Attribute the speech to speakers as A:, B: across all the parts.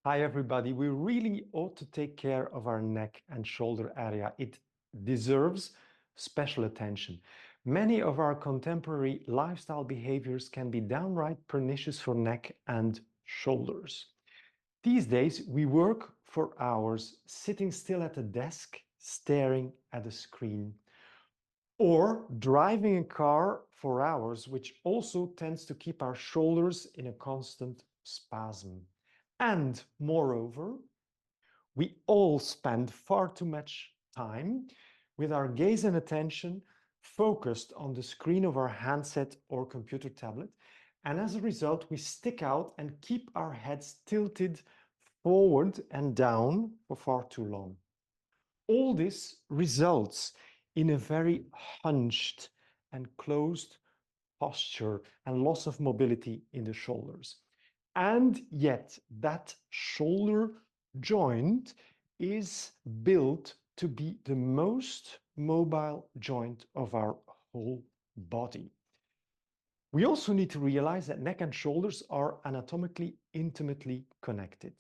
A: Hi, everybody. We really ought to take care of our neck and shoulder area. It deserves special attention. Many of our contemporary lifestyle behaviors can be downright pernicious for neck and shoulders. These days, we work for hours sitting still at a desk, staring at a screen, or driving a car for hours, which also tends to keep our shoulders in a constant spasm. And moreover, we all spend far too much time with our gaze and attention focused on the screen of our handset or computer tablet. And as a result, we stick out and keep our heads tilted forward and down for far too long. All this results in a very hunched and closed posture and loss of mobility in the shoulders. And yet, that shoulder joint is built to be the most mobile joint of our whole body. We also need to realize that neck and shoulders are anatomically intimately connected.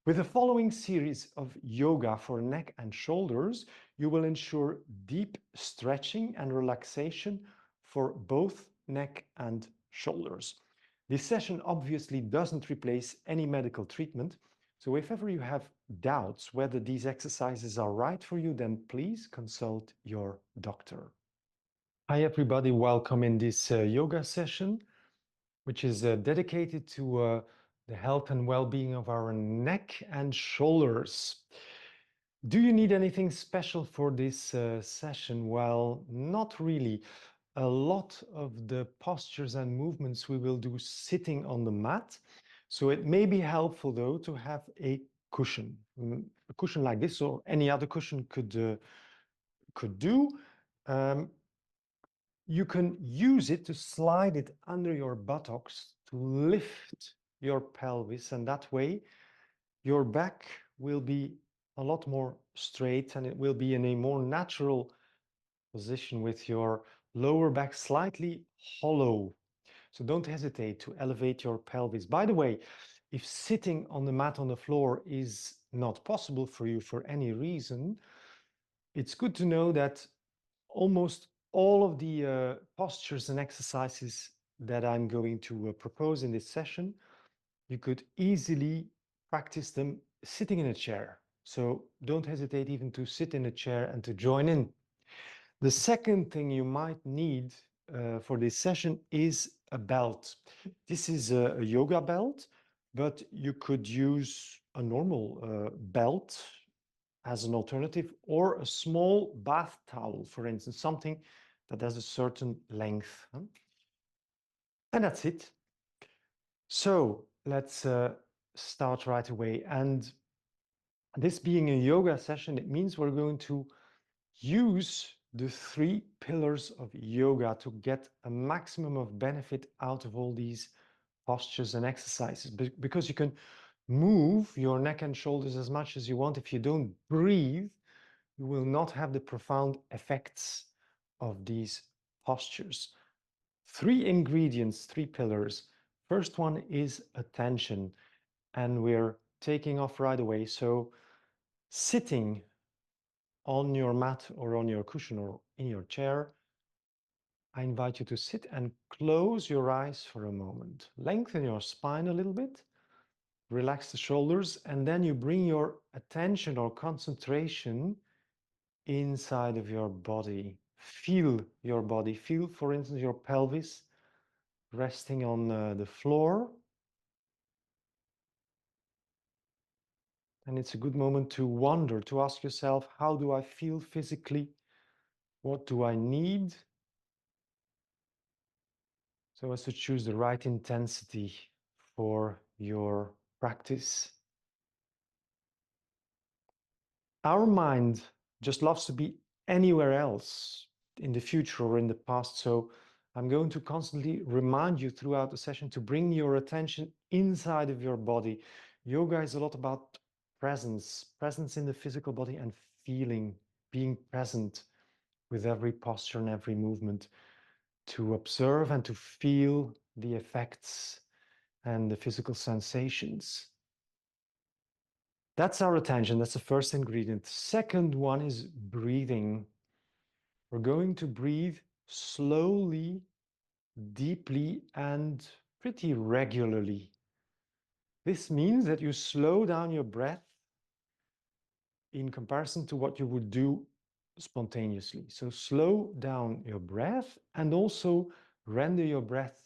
A: With the following series of yoga for neck and shoulders, you will ensure deep stretching and relaxation for both neck and shoulders. This session obviously doesn't replace any medical treatment, so if ever you have doubts whether these exercises are right for you, then please consult your doctor. Hi everybody, welcome in this yoga session, which is dedicated to the health and well-being of our neck and shoulders. Do you need anything special for this session? Well, not really. A lot of the postures and movements we will do sitting on the mat. So it may be helpful though to have a cushion. A cushion like this or any other cushion could do. You can use it to slide it under your buttocks to lift your pelvis, and that way your back will be a lot more straight and it will be in a more natural position with your lower back slightly hollow. So don't hesitate to elevate your pelvis. By the way, if sitting on the mat on the floor is not possible for you for any reason, it's good to know that almost all of the postures and exercises that I'm going to propose in this session, you could easily practice them sitting in a chair. So don't hesitate even to sit in a chair and to join in. The second thing you might need for this session is a belt. This is a yoga belt, but you could use a normal belt as an alternative, or a small bath towel, for instance, something that has a certain length. And that's it. So let's start right away. And this being a yoga session, it means we're going to use the 3 pillars of yoga to get a maximum of benefit out of all these postures and exercises, because you can move your neck and shoulders as much as you want. If you don't breathe, you will not have the profound effects of these postures. 3 ingredients, 3 pillars. First one is attention, and we're taking off right away. So sitting on your mat or on your cushion or in your chair, I invite you to sit and close your eyes for a moment. Lengthen your spine a little bit, relax the shoulders, and then you bring your attention or concentration inside of your body. Feel your body. Feel, for instance, your pelvis resting on the floor. And it's a good moment to wonder, to ask yourself, how do I feel physically? What do I need? So as to choose the right intensity for your practice. Our mind just loves to be anywhere else in the future or in the past. So I'm going to constantly remind you throughout the session to bring your attention inside of your body. Yoga is a lot about presence, presence in the physical body, and feeling, being present with every posture and every movement, to observe and to feel the effects and the physical sensations. That's our attention. That's the first ingredient. The second one is breathing. We're going to breathe slowly, deeply, and pretty regularly. This means that you slow down your breath in comparison to what you would do spontaneously. So slow down your breath and also render your breath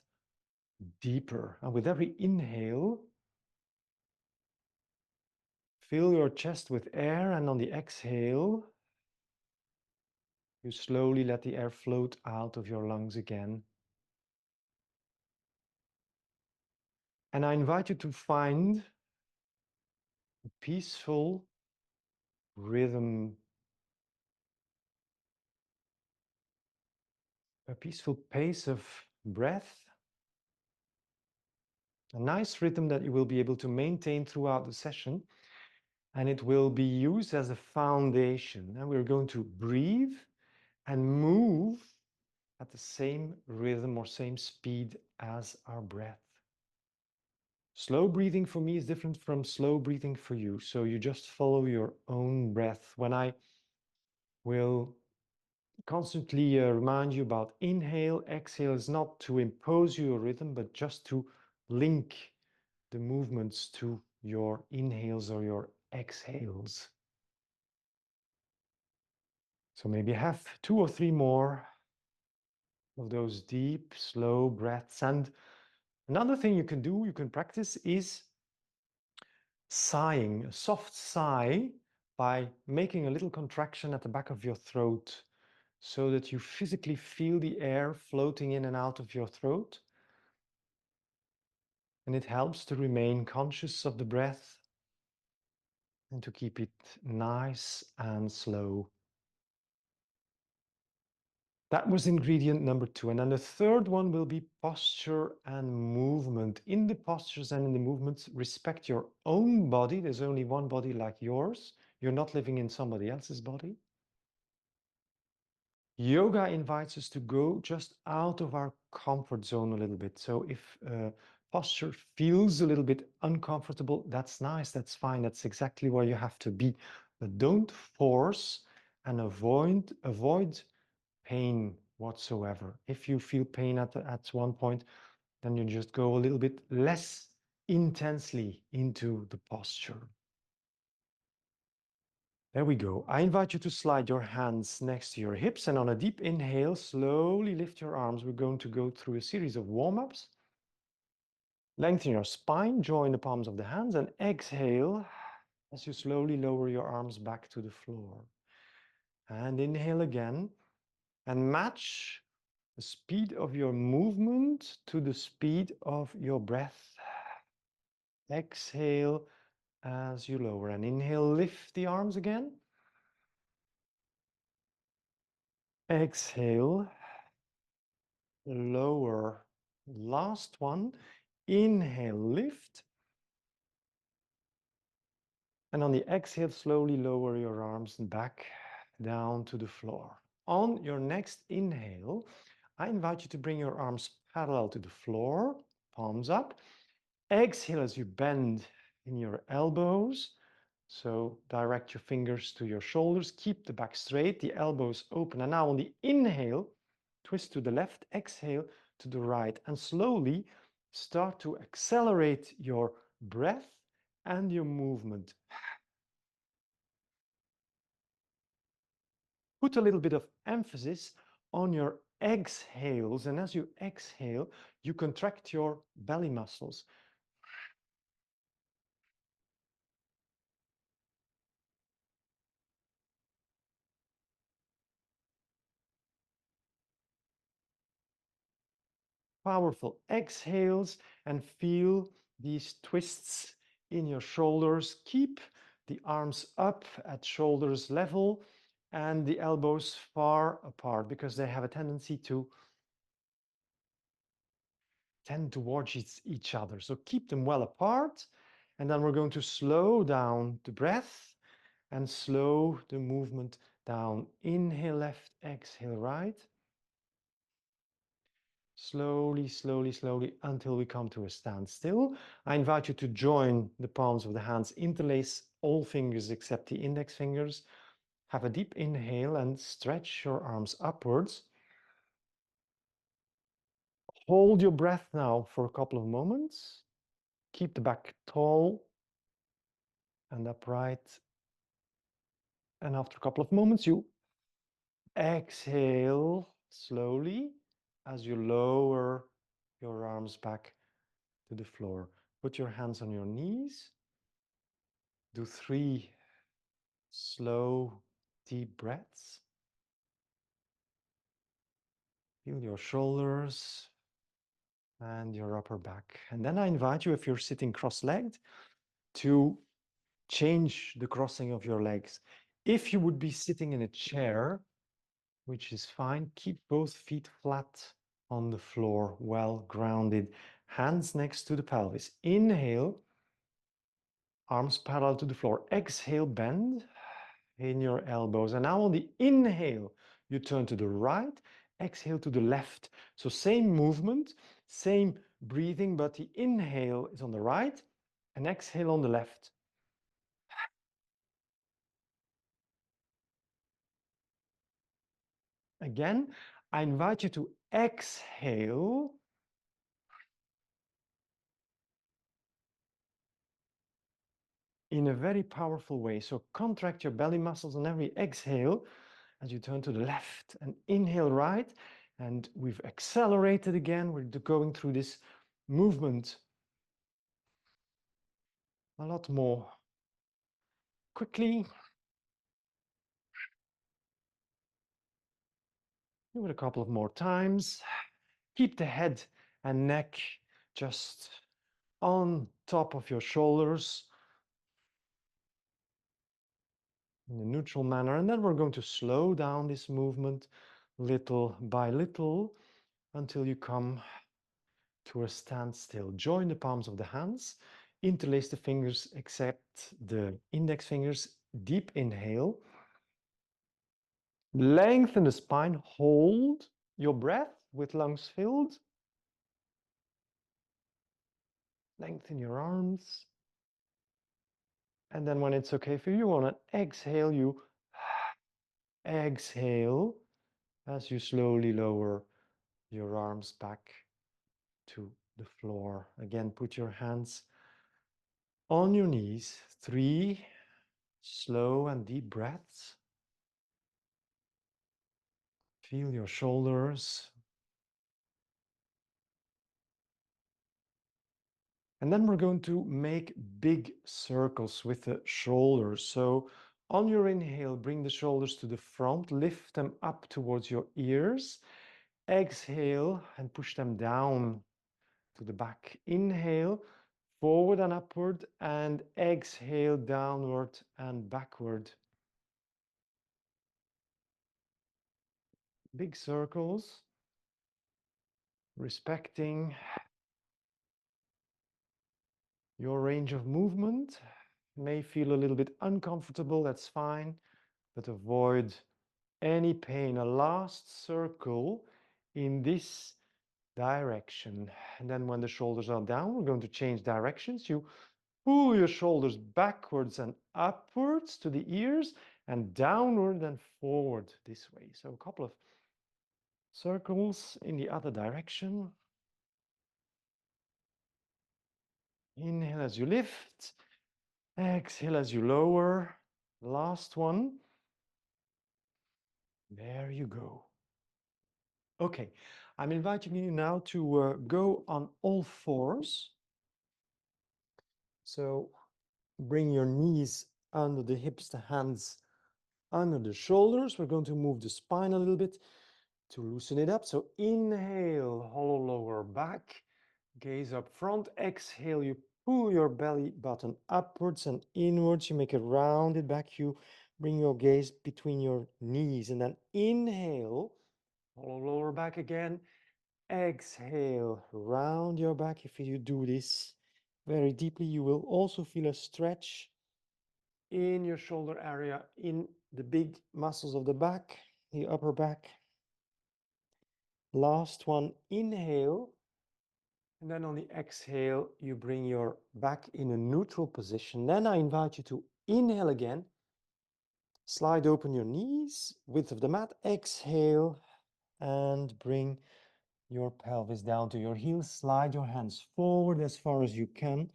A: deeper. And with every inhale, fill your chest with air, and on the exhale, you slowly let the air float out of your lungs again. And I invite you to find a peaceful rhythm, a peaceful pace of breath, a nice rhythm that you will be able to maintain throughout the session. And it will be used as a foundation. And we're going to breathe and move at the same rhythm or same speed as our breath. Slow breathing for me is different from slow breathing for you. So you just follow your own breath. When I will constantly remind you about inhale, exhale is not to impose you a rhythm, but just to link the movements to your inhales or your exhales. So maybe have 2 or 3 more of those deep, slow breaths. And another thing you can do, you can practice, is sighing, a soft sigh, by making a little contraction at the back of your throat so that you physically feel the air floating in and out of your throat. And it helps to remain conscious of the breath and to keep it nice and slow. That was ingredient number 2. And then the third one will be posture and movement. In the postures and in the movements, respect your own body. There's only one body like yours. You're not living in somebody else's body. Yoga invites us to go just out of our comfort zone a little bit. So if posture feels a little bit uncomfortable, that's nice, that's fine, that's exactly where you have to be. But don't force and avoid pain whatsoever. If you feel pain at one point, then you just go a little bit less intensely into the posture. There we go. I invite you to slide your hands next to your hips, and on a deep inhale, slowly lift your arms. We're going to go through a series of warm-ups. Lengthen your spine, join the palms of the hands, and exhale as you slowly lower your arms back to the floor. And inhale again, and match the speed of your movement to the speed of your breath. Exhale as you lower, and inhale, lift the arms again. Exhale, lower. Last one. Inhale, lift. And on the exhale, slowly lower your arms back down to the floor. On your next inhale, I invite you to bring your arms parallel to the floor, palms up. Exhale as you bend in your elbows. So direct your fingers to your shoulders, keep the back straight, the elbows open. And now on the inhale, twist to the left, exhale to the right, and slowly start to accelerate your breath and your movement. Put a little bit of emphasis on your exhales, and as you exhale, you contract your belly muscles. Powerful exhales, and feel these twists in your shoulders. Keep the arms up at shoulders level and the elbows far apart, because they have a tendency to tend towards each other. So keep them well apart. And then we're going to slow down the breath and slow the movement down. Inhale left, exhale right. Slowly, slowly, slowly until we come to a standstill. I invite you to join the palms of the hands, interlace all fingers except the index fingers. Have a deep inhale and stretch your arms upwards. Hold your breath now for a couple of moments. Keep the back tall and upright. And after a couple of moments, you exhale slowly as you lower your arms back to the floor. Put your hands on your knees. Do 3 slow, deep breaths. Feel your shoulders and your upper back. And then I invite you, if you're sitting cross-legged, to change the crossing of your legs. If you would be sitting in a chair, which is fine, keep both feet flat on the floor, well grounded, hands next to the pelvis. Inhale, arms parallel to the floor. Exhale, bend in your elbows. And now on the inhale, you turn to the right, exhale to the left. So same movement, same breathing, but the inhale is on the right and exhale on the left. Again, I invite you to exhale in a very powerful way. So contract your belly muscles on every exhale as you turn to the left, and inhale right. And we've accelerated again. We're going through this movement a lot more quickly. Do it a couple of more times. Keep the head and neck just on top of your shoulders in a neutral manner. And then we're going to slow down this movement little by little until you come to a standstill. Join the palms of the hands, interlace the fingers except the index fingers. Deep inhale. Lengthen the spine, hold your breath with lungs filled. Lengthen your arms. And then when it's okay for you, on an exhale, you exhale as you slowly lower your arms back to the floor. Again, put your hands on your knees. 3 slow and deep breaths. Feel your shoulders. And then we're going to make big circles with the shoulders. So on your inhale, bring the shoulders to the front, lift them up towards your ears. Exhale and push them down to the back. Inhale, forward and upward, and exhale, downward and backward. Big circles, respecting your range of movement. May feel a little bit uncomfortable, that's fine, but avoid any pain. A last circle in this direction. And then when the shoulders are down, we're going to change directions. You pull your shoulders backwards and upwards to the ears, and downward and forward this way. So a couple of circles in the other direction. Inhale as you lift, exhale as you lower. Last one. There you go. Okay, I'm inviting you now to go on all fours. So bring your knees under the hips, the hands under the shoulders. We're going to move the spine a little bit to loosen it up. So inhale, hollow lower back, gaze up front. Exhale, you pull your belly button upwards and inwards. You make a rounded back. You bring your gaze between your knees, and then inhale, hollow lower back again. Exhale, round your back. If you do this very deeply, you will also feel a stretch in your shoulder area, in the big muscles of the back, the upper back. Last one, inhale. And then on the exhale, you bring your back in a neutral position. Then I invite you to inhale again. Slide open your knees, width of the mat. Exhale and bring your pelvis down to your heels. Slide your hands forward as far as you can.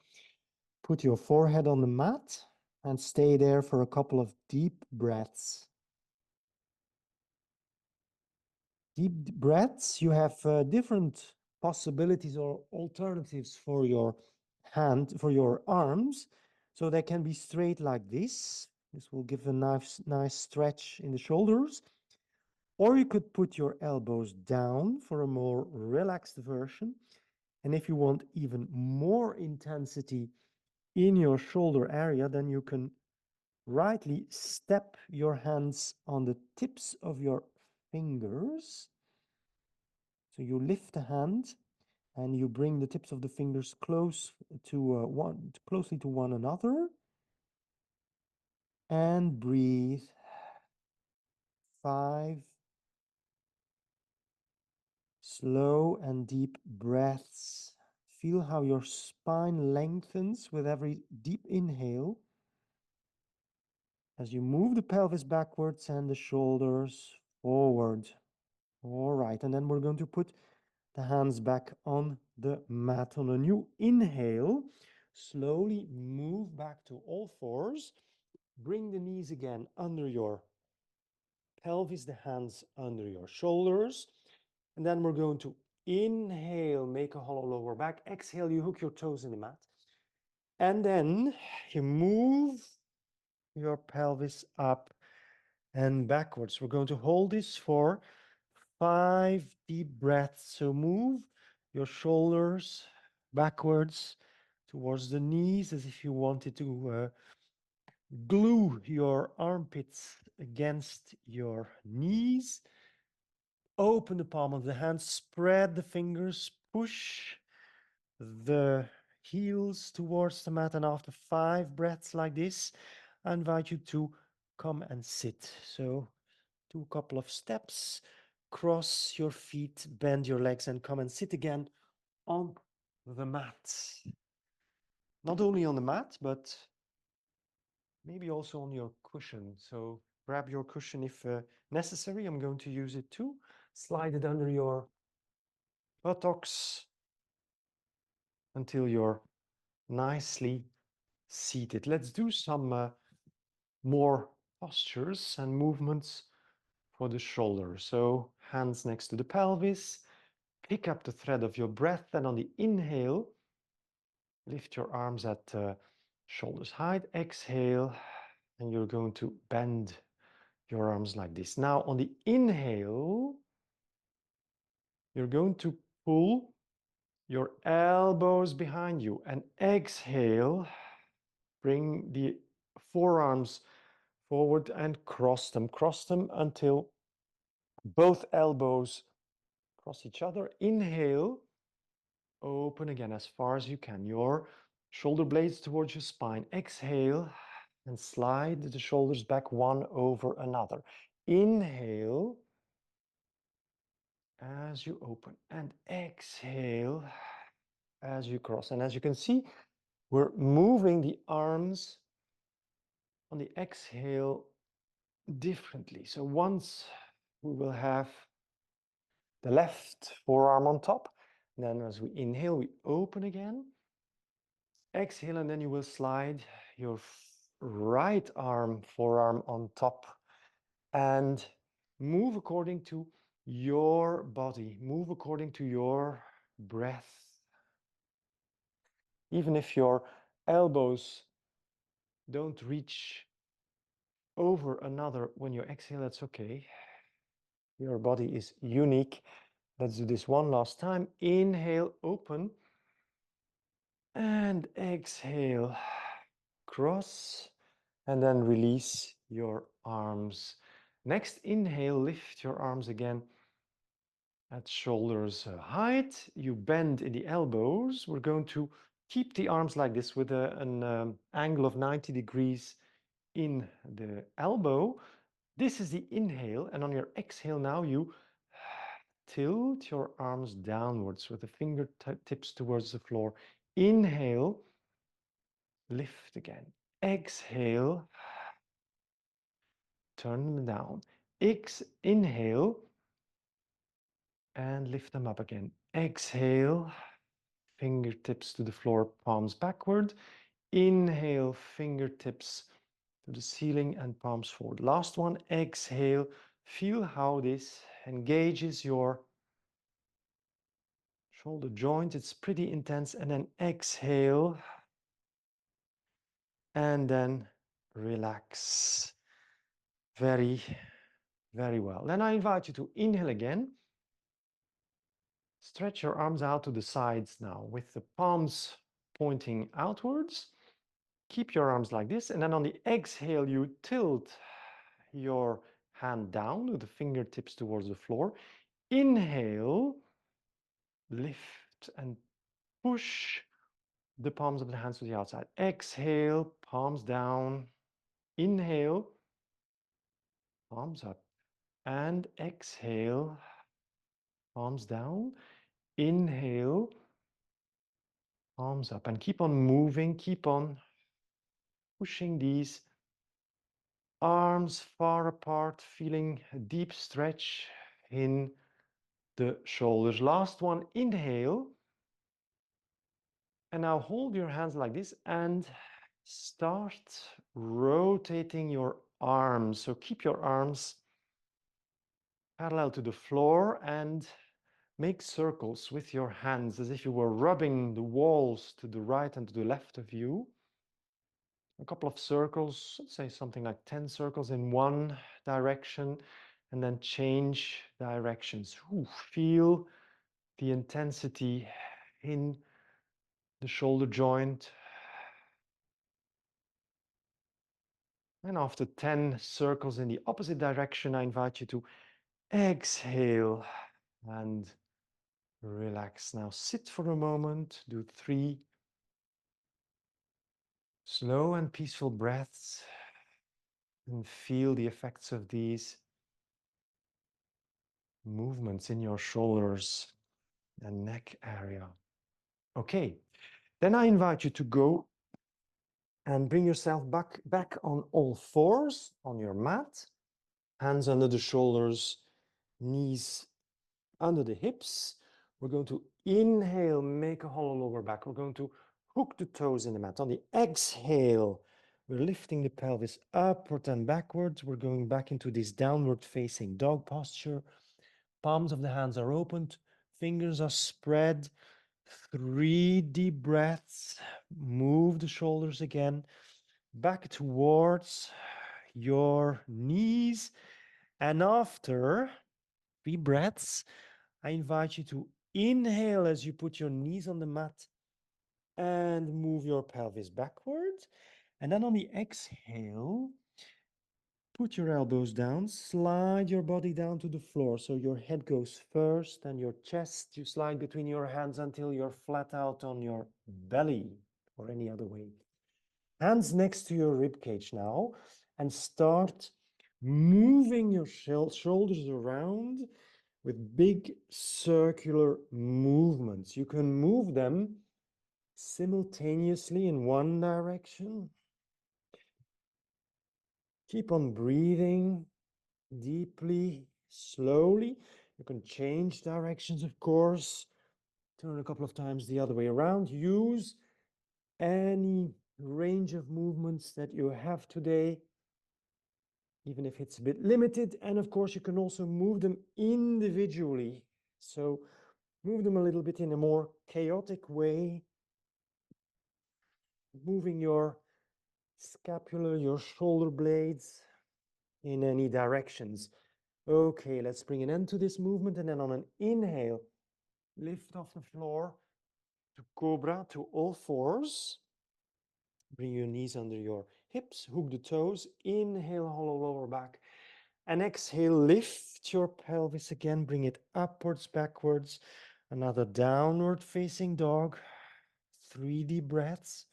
A: Put your forehead on the mat and stay there for a couple of deep breaths. Deep breaths, you have different possibilities or alternatives for your for your arms. So they can be straight like this. This will give a nice stretch in the shoulders. Or you could put your elbows down for a more relaxed version. And if you want even more intensity in your shoulder area, then you can rightly step your hands on the tips of your fingers. So you lift the hand and you bring the tips of the fingers closely to one another, and breathe 5 slow and deep breaths. Feel how your spine lengthens with every deep inhale as you move the pelvis backwards and the shoulders forward. All right, and then we're going to put the hands back on the mat on a new inhale. Slowly move back to all fours. Bring the knees again under your pelvis, the hands under your shoulders. And then we're going to inhale, make a hollow lower back. Exhale, you hook your toes in the mat. And then you move your pelvis up and backwards. We're going to hold this for 5 deep breaths. So move your shoulders backwards towards the knees as if you wanted to glue your armpits against your knees. Open the palm of the hand, spread the fingers, push the heels towards the mat. And after 5 breaths like this, I invite you to come and sit. So do a couple of steps, cross your feet, bend your legs, and come and sit again on the mat. Not only on the mat, but maybe also on your cushion. So grab your cushion if necessary. I'm going to use it too. Slide it under your buttocks until you're nicely seated. Let's do some more postures and movements for the shoulder. So hands next to the pelvis, pick up the thread of your breath, and on the inhale, lift your arms at shoulders height. Exhale, and you're going to bend your arms like this. Now on the inhale, you're going to pull your elbows behind you, and exhale, bring the forearms forward and cross them until both elbows cross each other. Inhale, open again as far as you can. Your shoulder blades towards your spine. Exhale and slide the shoulders back one over another. Inhale as you open, and exhale as you cross. And as you can see, we're moving the arms on the exhale differently. So once we will have the left forearm on top. Then as we inhale, we open again. Exhale, and then you will slide your right arm, forearm on top, and move according to your body. Move according to your breath. Even if your elbows don't reach over another when you exhale, that's okay. Your body is unique. Let's do this one last time. Inhale, open. And exhale, cross, and then release your arms. Next inhale, lift your arms again at shoulders height. You bend in the elbows. We're going to keep the arms like this with an angle of 90 degrees in the elbow. This is the inhale, and on your exhale now you tilt your arms downwards with the fingertips towards the floor. Inhale, lift again. Exhale, turn them down. Inhale, and lift them up again. Exhale, fingertips to the floor, palms backward. Inhale, fingertips to the ceiling and palms forward. Last one, exhale. Feel how this engages your shoulder joint. It's pretty intense. And then exhale. And then relax. Very, very well. Then I invite you to inhale again. Stretch your arms out to the sides now with the palms pointing outwards. Keep your arms like this. And then on the exhale, you tilt your hand down with the fingertips towards the floor. Inhale, lift and push the palms of the hands to the outside. Exhale, palms down. Inhale, palms up. And exhale, palms down. Inhale, palms up. And keep on moving, keep on pushing these arms far apart, feeling a deep stretch in the shoulders. Last one, inhale. And now hold your hands like this and start rotating your arms. So keep your arms parallel to the floor and make circles with your hands as if you were rubbing the walls to the right and to the left of you. A couple of circles, let's say something like 10 circles in one direction, and then change directions. Ooh, feel the intensity in the shoulder joint. And after 10 circles in the opposite direction, I invite you to exhale and relax. Now sit for a moment, do 3 slow and peaceful breaths, and feel the effects of these movements in your shoulders and neck area. Okay, then I invite you to go and bring yourself back on all fours on your mat, hands under the shoulders, knees under the hips. We're going to inhale, make a hollow lower back. We're going to hook the toes in the mat. On the exhale, we're lifting the pelvis upward and backwards. We're going back into this downward facing dog posture. Palms of the hands are opened, fingers are spread. 3 deep breaths. Move the shoulders again back towards your knees. And after 3 breaths, I invite you to inhale as you put your knees on the mat and move your pelvis backwards. And then on the exhale, put your elbows down, slide your body down to the floor. So your head goes first and your chest, you slide between your hands until you're flat out on your belly or any other way. Hands next to your rib cage now, and start moving your shoulders around with big circular movements. You can move them simultaneously in one direction. Keep on breathing deeply, slowly. You can change directions, of course. Turn a couple of times the other way around. Use any range of movements that you have today, even if it's a bit limited. And of course, you can also move them individually. So move them a little bit in a more chaotic way, moving your scapula, your shoulder blades in any directions. Okay, let's bring an end to this movement. And then on an inhale, lift off the floor to cobra, to all fours. Bring your knees under your hips, hook the toes, inhale, hollow lower back. And exhale, lift your pelvis again, bring it upwards, backwards. Another downward facing dog. 3 deep breaths.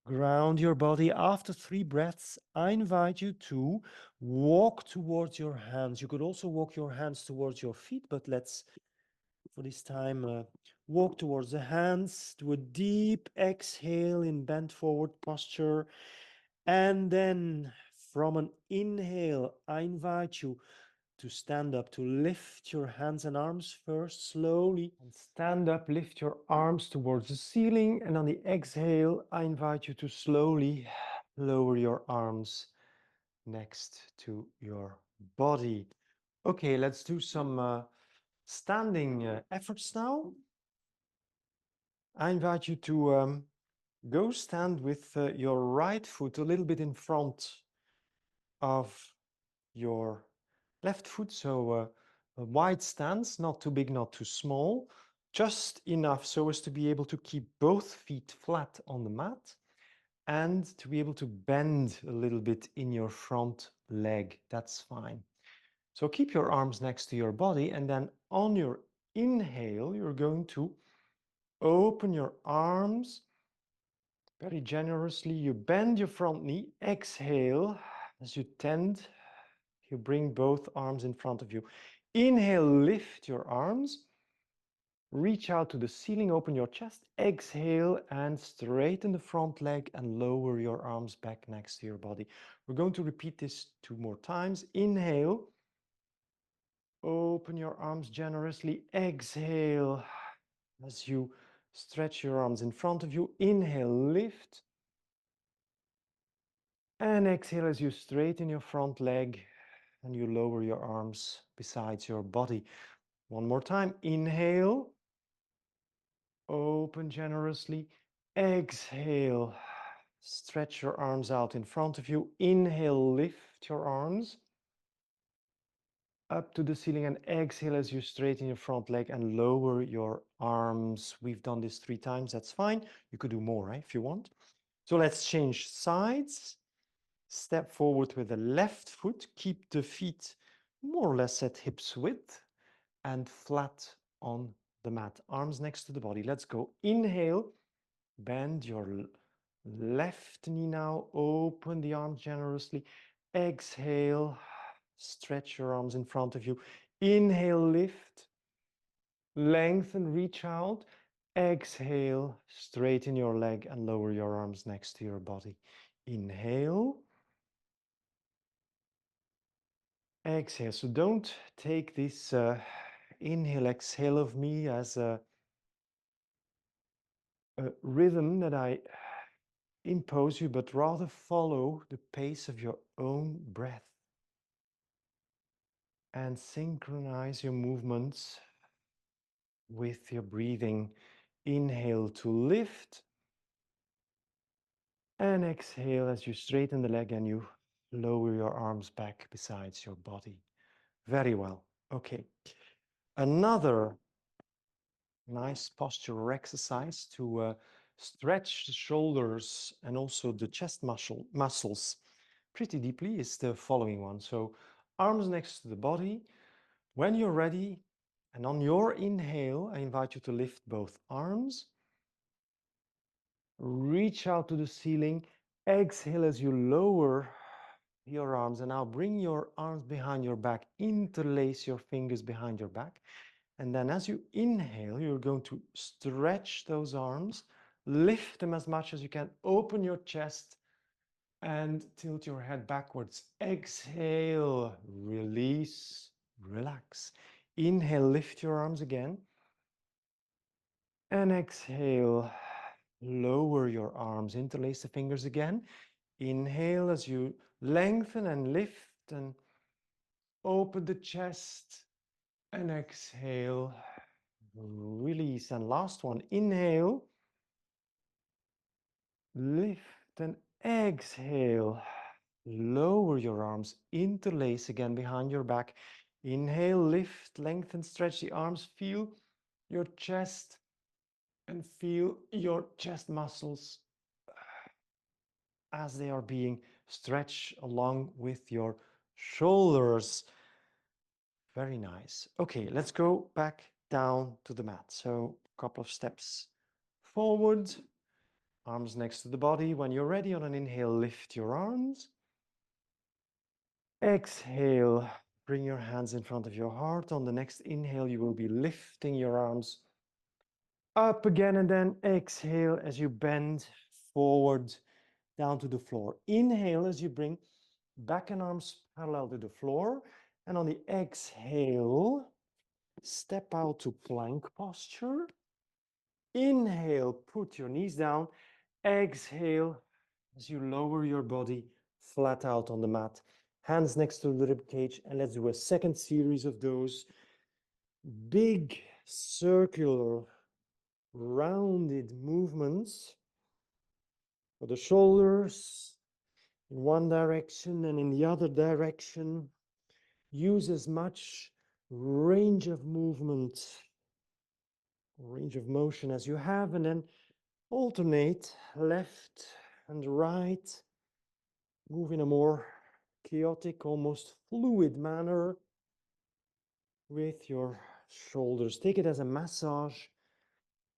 A: Ground your body. After 3 breaths, I invite you to walk towards your hands. You could also walk your hands towards your feet, but let's, for this time, walk towards the hands. Do a deep exhale in bent forward posture. And then from an inhale, I invite you to stand up, to lift your hands and arms first slowly. And stand up, lift your arms towards the ceiling. And on the exhale, I invite you to slowly lower your arms next to your body. Okay, let's do some standing efforts now. I invite you to go stand with your right foot a little bit in front of your left foot. So a wide stance, not too big, not too small, just enough so as to be able to keep both feet flat on the mat and to be able to bend a little bit in your front leg. That's fine. So keep your arms next to your body, and then on your inhale, you're going to open your arms very generously. You bend your front knee. Exhale as you tend. You bring both arms in front of you. Inhale, lift your arms. Reach out to the ceiling, open your chest. Exhale and straighten the front leg and lower your arms back next to your body. We're going to repeat this 2 more times. Inhale. Open your arms generously. Exhale as you stretch your arms in front of you. Inhale, lift. And exhale as you straighten your front leg and you lower your arms beside your body. One more time. Inhale. Open generously. Exhale. Stretch your arms out in front of you. Inhale, lift your arms up to the ceiling, and exhale as you straighten your front leg and lower your arms. We've done this 3 times. That's fine. You could do more, right, if you want. So let's change sides. Step forward with the left foot. Keep the feet more or less at hips width and flat on the mat. Arms next to the body. Let's go. Inhale. Bend your left knee now. Open the arms generously. Exhale. Stretch your arms in front of you. Inhale, lift. Lengthen, reach out. Exhale, straighten your leg and lower your arms next to your body. Inhale. Exhale. So don't take this inhale, exhale of me as a rhythm that I impose you, but rather follow the pace of your own breath and synchronize your movements with your breathing. Inhale to lift and exhale as you straighten the leg and you lower your arms back besides your body. Very well. Okay. Another nice postural exercise to stretch the shoulders and also the chest muscles pretty deeply is the following one. So arms next to the body. When you're ready, and on your inhale, I invite you to lift both arms. Reach out to the ceiling. Exhale as you lower your arms, and now bring your arms behind your back. Interlace your fingers behind your back. And then as you inhale, you're going to stretch those arms, lift them as much as you can, open your chest and tilt your head backwards. Exhale, release, relax. Inhale, lift your arms again. And exhale, lower your arms, interlace the fingers again. Inhale as you lengthen and lift and open the chest. And exhale, release. And last one, inhale, lift and exhale. Lower your arms, interlace again behind your back. Inhale, lift, lengthen, stretch the arms. Feel your chest and feel your chest muscles as they are being stretched along with your shoulders. Very nice. Okay, let's go back down to the mat. So a couple of steps forward. Arms next to the body. When you're ready, on an inhale, lift your arms. Exhale, bring your hands in front of your heart. On the next inhale, you will be lifting your arms up again, and then exhale as you bend forward down to the floor. Inhale as you bring back and arms parallel to the floor. And on the exhale, step out to plank posture. Inhale, put your knees down. Exhale as you lower your body flat out on the mat. Hands next to the rib cage, and let's do a second series of those big circular rounded movements for the shoulders in one direction and in the other direction. Use as much range of movement, range of motion as you have, and then alternate left and right. Move in a more chaotic, almost fluid manner with your shoulders. Take it as a massage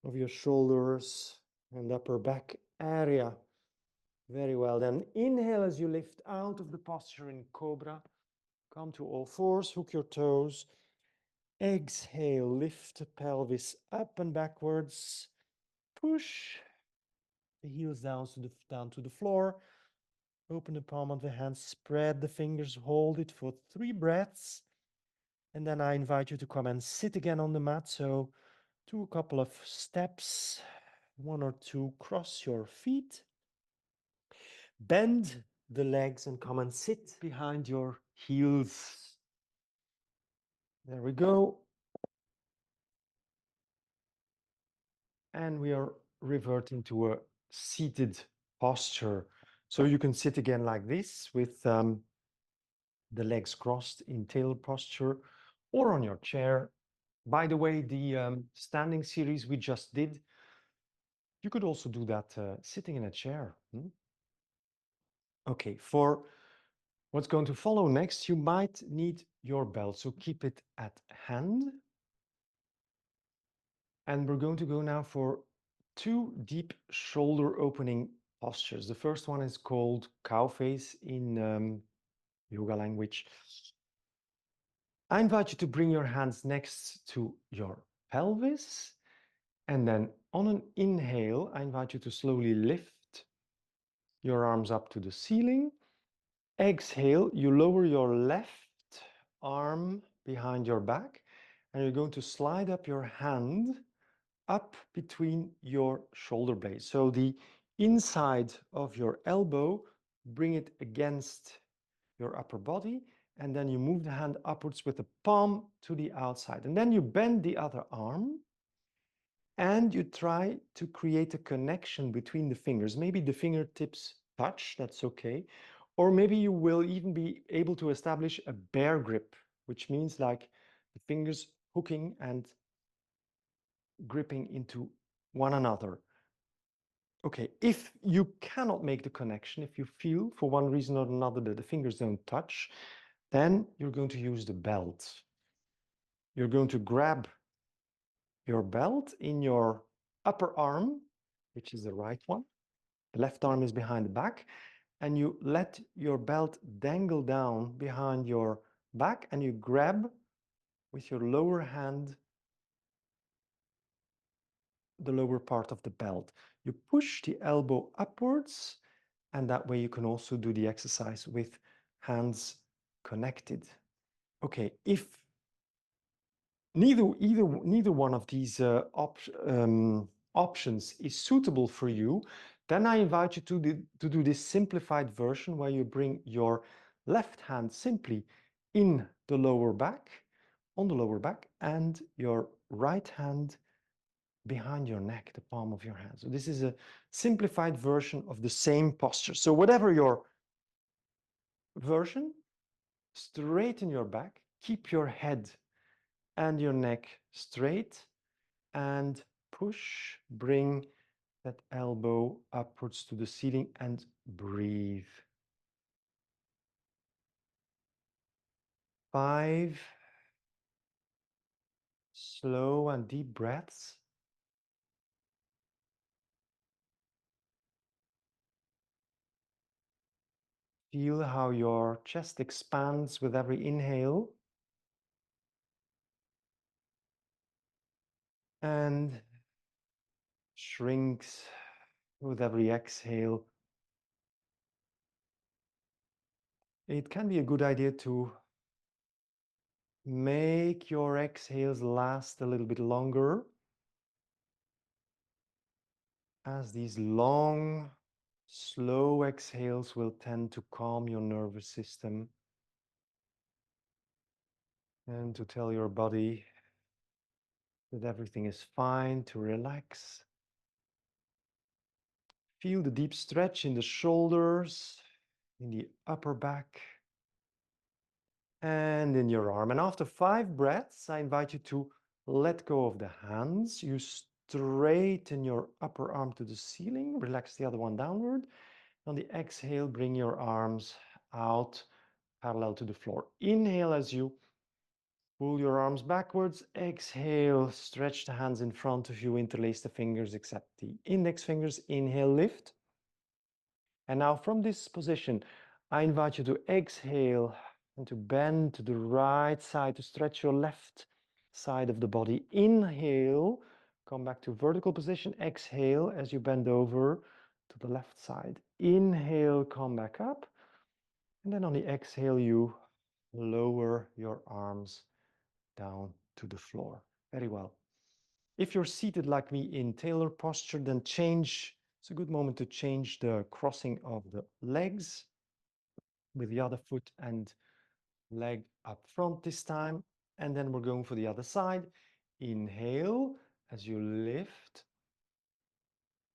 A: of your shoulders and upper back area. Very well. Then inhale as you lift out of the posture in Cobra. Come to all fours, hook your toes. Exhale, lift the pelvis up and backwards. Push the heels down to the floor. Open the palm of the hand, spread the fingers, hold it for 3 breaths. And then I invite you to come and sit again on the mat. So do a couple of steps, 1 or 2, cross your feet. Bend the legs and come and sit behind your heels. There we go. And we are reverting to a seated posture. So you can sit again like this with the legs crossed in tail posture or on your chair. By the way, the standing series we just did, you could also do that sitting in a chair. Okay, for what's going to follow next, you might need your belt, so keep it at hand. And we're going to go now for 2 deep shoulder opening postures. The first one is called cow face in yoga language. I invite you to bring your hands next to your pelvis. And then on an inhale, I invite you to slowly lift your arms up to the ceiling. Exhale, you lower your left arm behind your back, and you're going to slide up your hand up between your shoulder blades. So the inside of your elbow, bring it against your upper body, and then you move the hand upwards with the palm to the outside. And then you bend the other arm, and you try to create a connection between the fingers. Maybe the fingertips touch, that's okay. Or maybe you will even be able to establish a bear grip, which means like the fingers hooking and gripping into one another. Okay, if you cannot make the connection, if you feel for one reason or another that the fingers don't touch, then you're going to use the belt. You're going to grab your belt in your upper arm, which is the right one. The left arm is behind the back, and you let your belt dangle down behind your back, and you grab with your lower hand the lower part of the belt. You push the elbow upwards, and that way you can also do the exercise with hands connected. Okay, if neither one of these options is suitable for you, then I invite you to do this simplified version where you bring your left hand simply in the lower back, on the lower back, and your right hand behind your neck, the palm of your hand. So this is a simplified version of the same posture. So whatever your version, straighten your back, keep your head and your neck straight, and push, bring that elbow upwards to the ceiling and breathe. 5 slow and deep breaths. Feel how your chest expands with every inhale and shrinks with every exhale. It can be a good idea to make your exhales last a little bit longer, as these long, slow exhales will tend to calm your nervous system and to tell your body that everything is fine, to relax. Feel the deep stretch in the shoulders, in the upper back, and in your arm. And after 5 breaths, I invite you to let go of the hands. You straighten your upper arm to the ceiling, relax the other one downward. On the exhale, bring your arms out parallel to the floor. Inhale as you pull your arms backwards. Exhale, stretch the hands in front of you, interlace the fingers except the index fingers. Inhale, lift. And now from this position, I invite you to exhale and to bend to the right side, to stretch your left side of the body. Inhale, come back to vertical position. Exhale as you bend over to the left side. Inhale, come back up. And then on the exhale, you lower your arms down to the floor. Very well. If you're seated like me in tailor posture, then change. It's a good moment to change the crossing of the legs with the other foot and leg up front this time. And then we're going for the other side. Inhale as you lift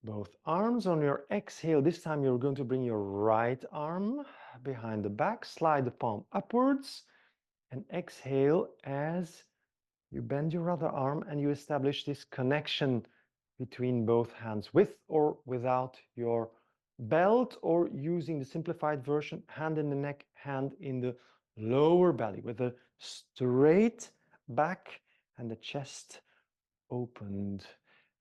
A: both arms. On your exhale, this time you're going to bring your right arm behind the back, slide the palm upwards, and exhale as you bend your other arm and you establish this connection between both hands, with or without your belt, or using the simplified version, hand in the neck, hand in the lower belly, with a straight back and the chest opened.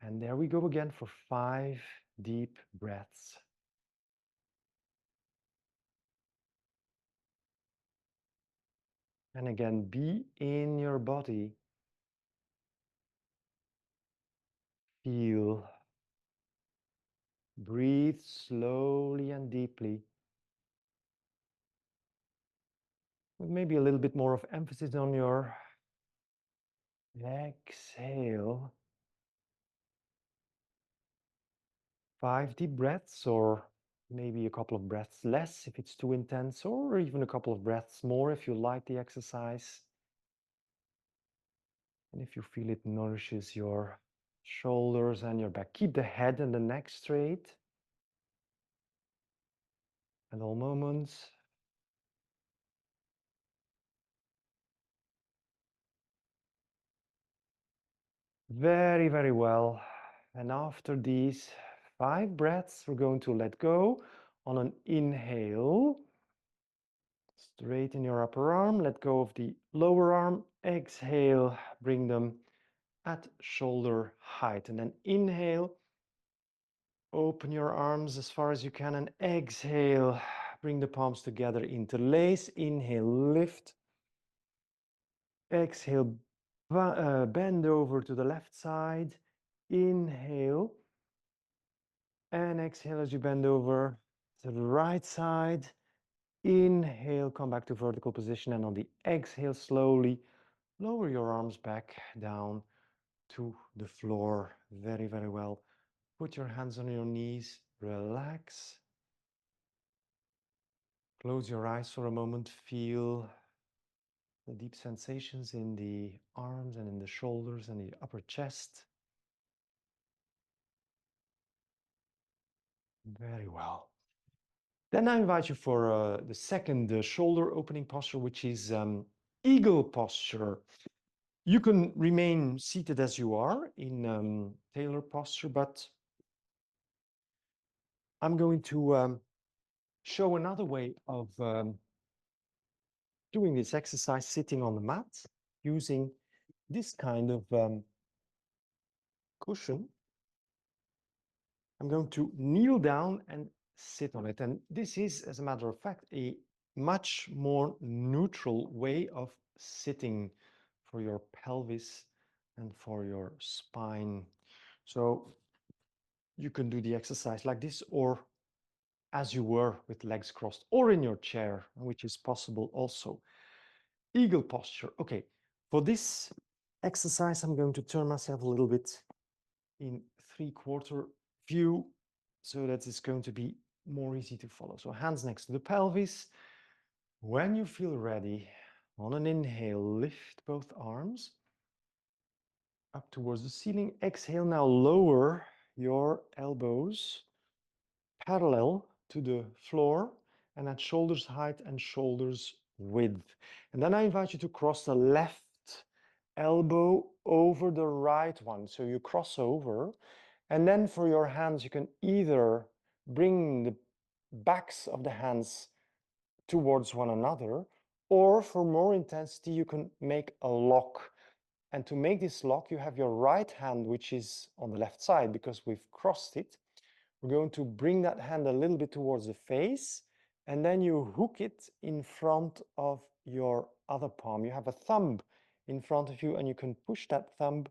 A: And there we go again for 5 deep breaths. And again, be in your body. Feel. Breathe slowly and deeply, with maybe a little bit more of emphasis on your exhale. 5 deep breaths, or maybe a couple of breaths less if it's too intense, or even a couple of breaths more if you like the exercise. And if you feel it nourishes your shoulders and your back. Keep the head and the neck straight at all moments. Very, very well. And after these 5 breaths, we're going to let go on an inhale. Straighten your upper arm, let go of the lower arm. Exhale, bring them at shoulder height. And then inhale, open your arms as far as you can. And exhale, bring the palms together, interlace. Inhale, lift. Exhale, bend over to the left side. Inhale. And exhale as you bend over to the right side. Inhale, come back to vertical position. And on the exhale, slowly lower your arms back down to the floor. Very, very well. Put your hands on your knees. Relax. Close your eyes for a moment. Feel the deep sensations in the arms and in the shoulders and the upper chest. Very well. Then I invite you for the second shoulder opening posture, which is eagle posture. You can remain seated as you are in tailor posture, but I'm going to show another way of doing this exercise sitting on the mat using this kind of cushion. I'm going to kneel down and sit on it. And this is, as a matter of fact, a much more neutral way of sitting for your pelvis and for your spine. So you can do the exercise like this, or as you were with legs crossed, or in your chair, which is possible also. Eagle posture. Okay, for this exercise, I'm going to turn myself a little bit in three-quarter view so that it's going to be more easy to follow. So hands next to the pelvis. When you feel ready, on an inhale, lift both arms up towards the ceiling. Exhale, now lower your elbows parallel to the floor and at shoulders height and shoulders width. And then I invite you to cross the left elbow over the right one. So you cross over, and then for your hands, you can either bring the backs of the hands towards one another, or for more intensity, you can make a lock. And to make this lock, you have your right hand, which is on the left side because we've crossed it. We're going to bring that hand a little bit towards the face, and then you hook it in front of your other palm. You have a thumb in front of you, and you can push that thumb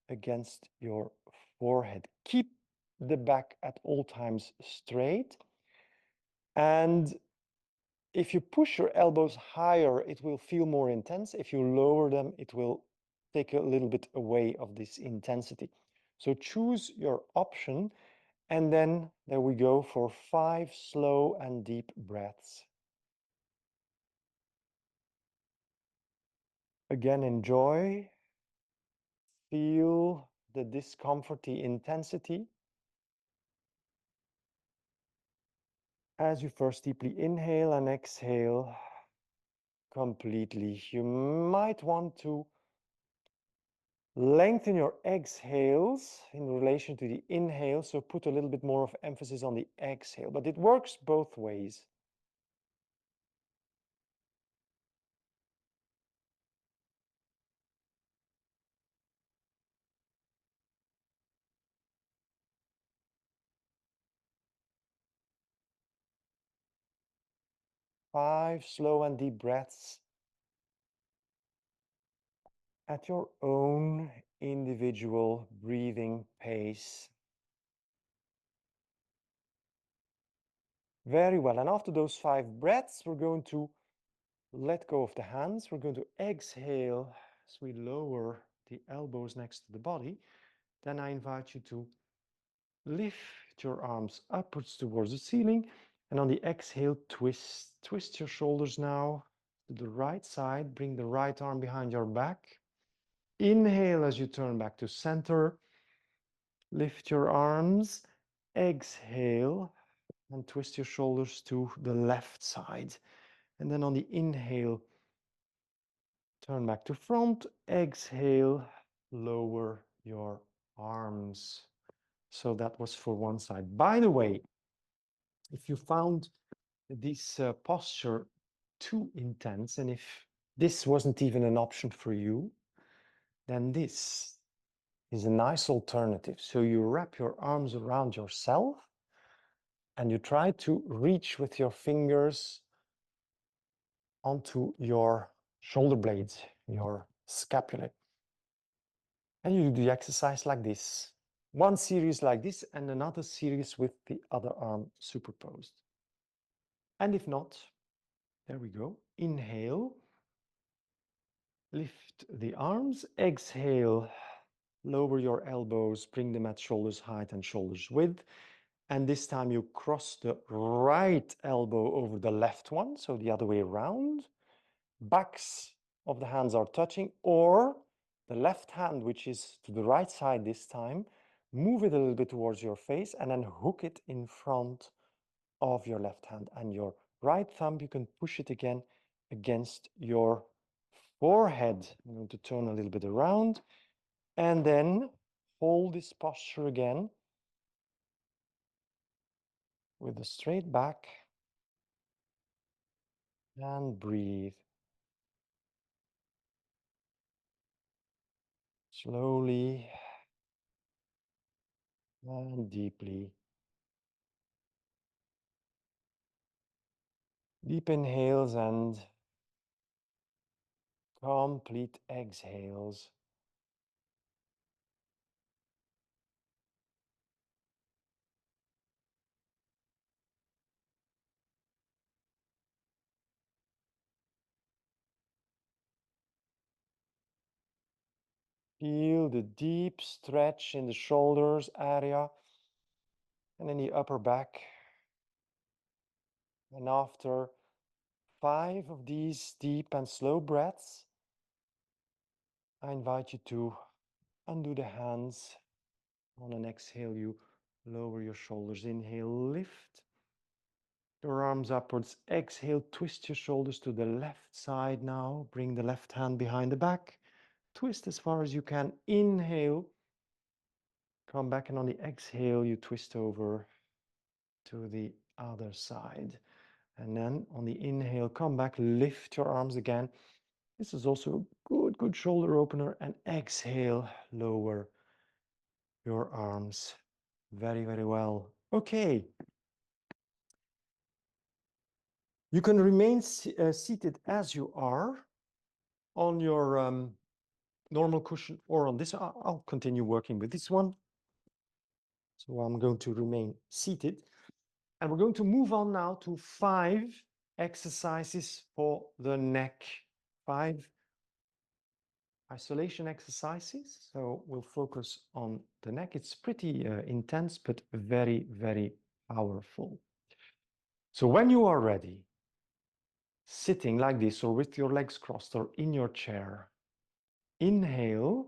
A: against your forehead. Keep the back at all times straight. And if you push your elbows higher, it will feel more intense. If you lower them, it will take a little bit away of this intensity. So choose your option. And then there we go for 5 slow and deep breaths. Again, enjoy, feel the discomfort, the intensity. As you first deeply inhale and exhale completely, you might want to lengthen your exhales in relation to the inhale, so put a little bit more of emphasis on the exhale, but it works both ways. Five slow and deep breaths at your own individual breathing pace. Very well. And after those 5 breaths, we're going to let go of the hands. We're going to exhale as we lower the elbows next to the body. Then I invite you to lift your arms upwards towards the ceiling. And on the exhale, twist. Twist your shoulders now to the right side. Bring the right arm behind your back. Inhale as you turn back to center. Lift your arms. Exhale and twist your shoulders to the left side. And then on the inhale, turn back to front. Exhale, lower your arms. So that was for one side. By the way, if you found this posture too intense, and if this wasn't even an option for you, then this is a nice alternative. So you wrap your arms around yourself and you try to reach with your fingers onto your shoulder blades, your scapula. And you do the exercise like this. One series like this and another series with the other arm superposed. And if not, there we go. Inhale, lift the arms. Exhale, lower your elbows, bring them at shoulders height and shoulders width. And this time you cross the right elbow over the left one, so the other way around. Backs of the hands are touching, or the left hand, which is to the right side this time, move it a little bit towards your face and then hook it in front of your left hand. And your right thumb, you can push it again against your forehead. I'm going to turn a little bit around and then hold this posture again with a straight back and breathe. Slowly and deeply. Deep inhales and complete exhales. Feel the deep stretch in the shoulders area and in the upper back. And after 5 of these deep and slow breaths, I invite you to undo the hands. On an exhale, you lower your shoulders. Inhale, lift your arms upwards. Exhale, twist your shoulders to the left side now. Bring the left hand behind the back. Twist as far as you can. Inhale. Come back, and on the exhale, you twist over to the other side. And then on the inhale, come back, lift your arms again. This is also a good shoulder opener. And exhale, lower your arms. Very, very well. Okay. You can remain seated as you are on your normal cushion or on this. I'll continue working with this one. So I'm going to remain seated. And we're going to move on now to 5 exercises for the neck. 5 isolation exercises. So we'll focus on the neck. It's pretty intense, but very, very powerful. So when you are ready, sitting like this or with your legs crossed or in your chair, inhale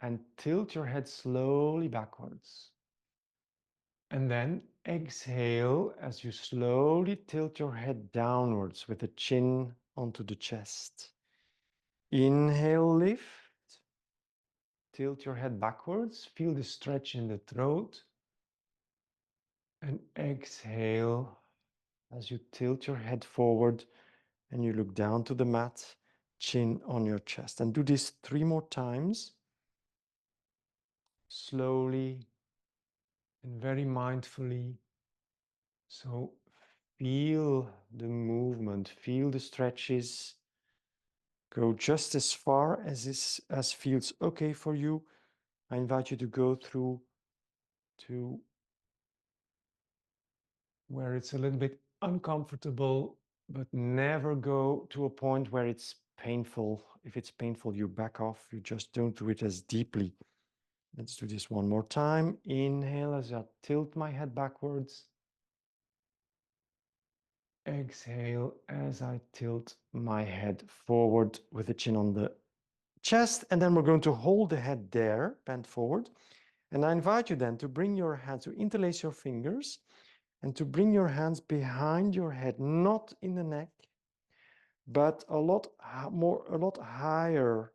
A: and tilt your head slowly backwards. And then exhale as you slowly tilt your head downwards with the chin onto the chest. Inhale, lift. Tilt your head backwards. Feel the stretch in the throat. And exhale as you tilt your head forward and you look down to the mat, chin on your chest. And do this 3 more times. Slowly and very mindfully. So feel the movement, feel the stretches. Go just as far as feels okay for you. I invite you to go through to where it's a little bit uncomfortable, but never go to a point where it's painful. If it's painful, you back off. You just don't do it as deeply. Let's do this one more time. Inhale as I tilt my head backwards. Exhale as I tilt my head forward with the chin on the chest. And then we're going to hold the head there, bent forward. And I invite you then to bring your hands, to interlace your fingers and to bring your hands behind your head, not in the neck, but a lot higher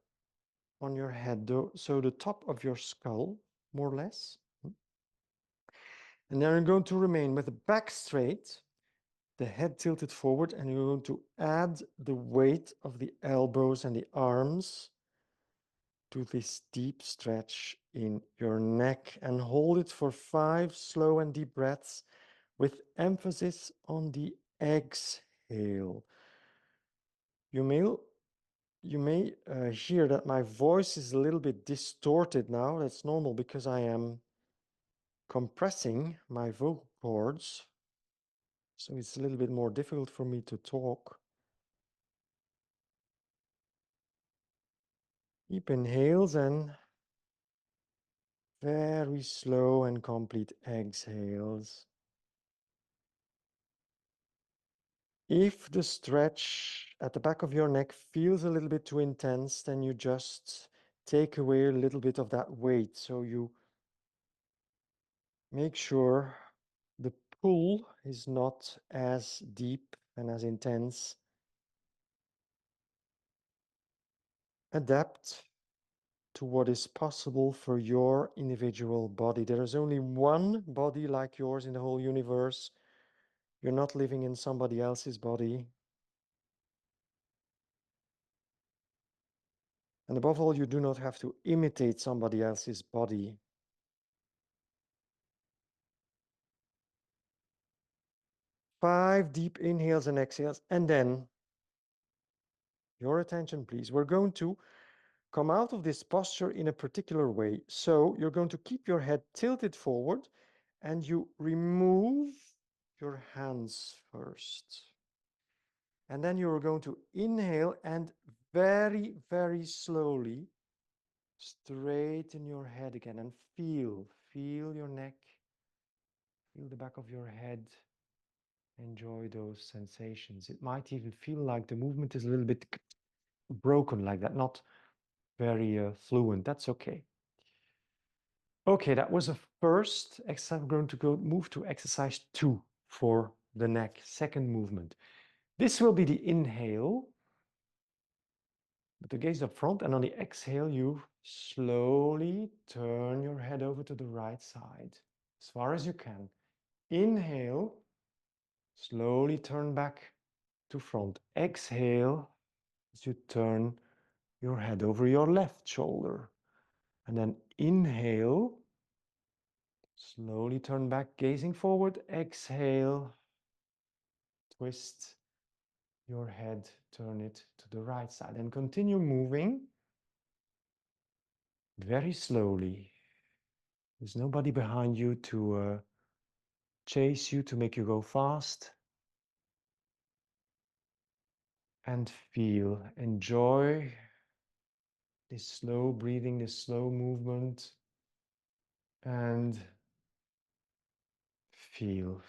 A: on your head, so the top of your skull, more or less. And then you're going to remain with the back straight, the head tilted forward, and you're going to add the weight of the elbows and the arms to this deep stretch in your neck, and hold it for 5 slow and deep breaths with emphasis on the exhale. You may hear that my voice is a little bit distorted now. That's normal because I am compressing my vocal cords. So it's a little bit more difficult for me to talk. Deep inhales and very slow and complete exhales. If the stretch at the back of your neck feels a little bit too intense, then you just take away a little bit of that weight. So you make sure the pull is not as deep and as intense. Adapt to what is possible for your individual body. There is only one body like yours in the whole universe. You're not living in somebody else's body. And above all, you do not have to imitate somebody else's body. 5 deep inhales and exhales. And then, your attention, please. We're going to come out of this posture in a particular way. So you're going to keep your head tilted forward and you remove your hands first. And then you're going to inhale and very, very slowly straighten your head again and feel your neck, feel the back of your head. Enjoy those sensations. It might even feel like the movement is a little bit broken like that, not very fluent. That's okay. Okay, that was a first exercise. We're going to move to exercise 2 for the neck, second movement. This will be the inhale, with the gaze up front, and on the exhale, you slowly turn your head over to the right side as far as you can. Inhale, slowly turn back to front. Exhale as you turn your head over your left shoulder. And then inhale, slowly turn back, gazing forward. Exhale, twist your head, turn it to the right side, and continue moving very slowly. There's nobody behind you to chase you, to make you go fast. And feel, enjoy this slow breathing, this slow movement, and feel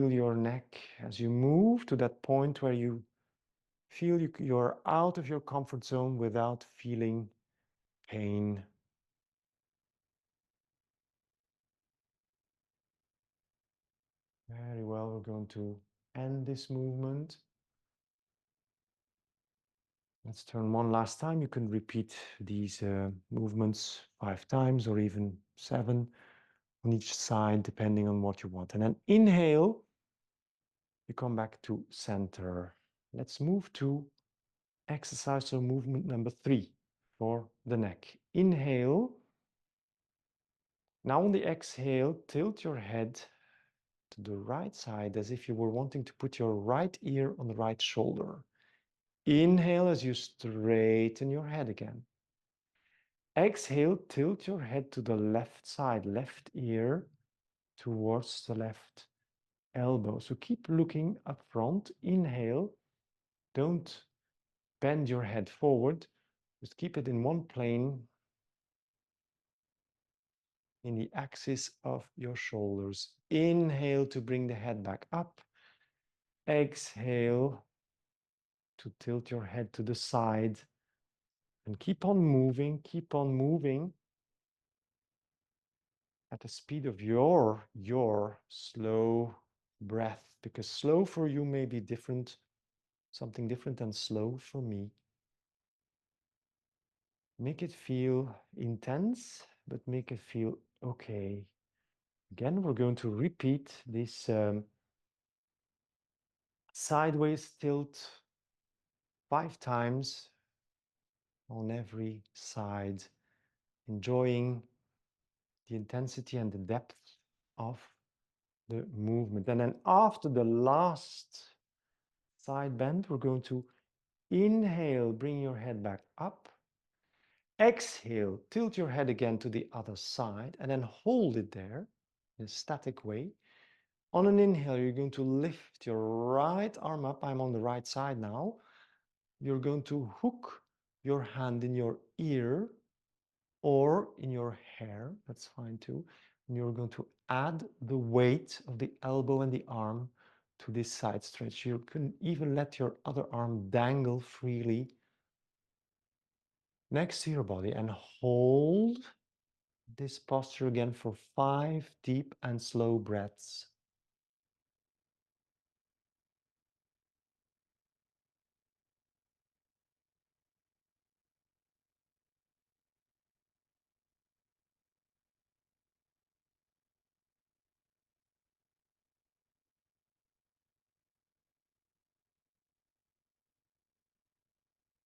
A: your neck as you move to that point where you feel you're out of your comfort zone without feeling pain. Very well, we're going to end this movement. Let's turn one last time. You can repeat these movements 5 times or even 7 on each side, depending on what you want. And then inhale, you come back to center. Let's move to exercise or movement number 3 for the neck. Inhale. Now on the exhale, tilt your head to the right side as if you were wanting to put your right ear on the right shoulder. Inhale as you straighten your head again. Exhale, tilt your head to the left side, left ear towards the left elbow. So keep looking up front. Inhale, don't bend your head forward. Just keep it in one plane in the axis of your shoulders. Inhale to bring the head back up. Exhale to tilt your head to the side. And keep on moving at the speed of your slow breath, because slow for you may be different, something different than slow for me. Make it feel intense, but make it feel okay. Again, we're going to repeat this sideways tilt 5 times on every side, enjoying the intensity and the depth of the movement. And then after the last side bend, we're going to inhale, bring your head back up. Exhale, tilt your head again to the other side, and then hold it there in a static way. On an inhale, you're going to lift your right arm up. I'm on the right side now. You're going to hook your hand in your ear or in your hair. That's fine too. And you're going to add the weight of the elbow and the arm to this side stretch. You can even let your other arm dangle freely next to your body and hold this posture again for 5 deep and slow breaths.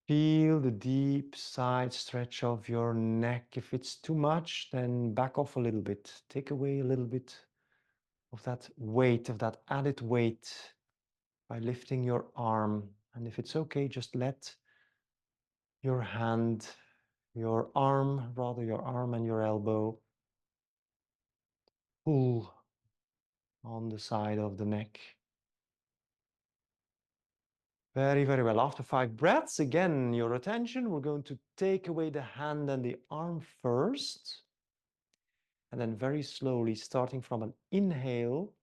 A: Feel the deep side stretch of your neck. If it's too much, then back off a little bit. Take away a little bit of that weight, of that added weight by lifting your arm. And if it's okay, just let your hand, your arm, rather your arm and your elbow pull on the side of the neck. Very, very well. After 5 breaths, again, your attention, we're going to take away the hand and the arm first. And then very slowly, starting from an inhale,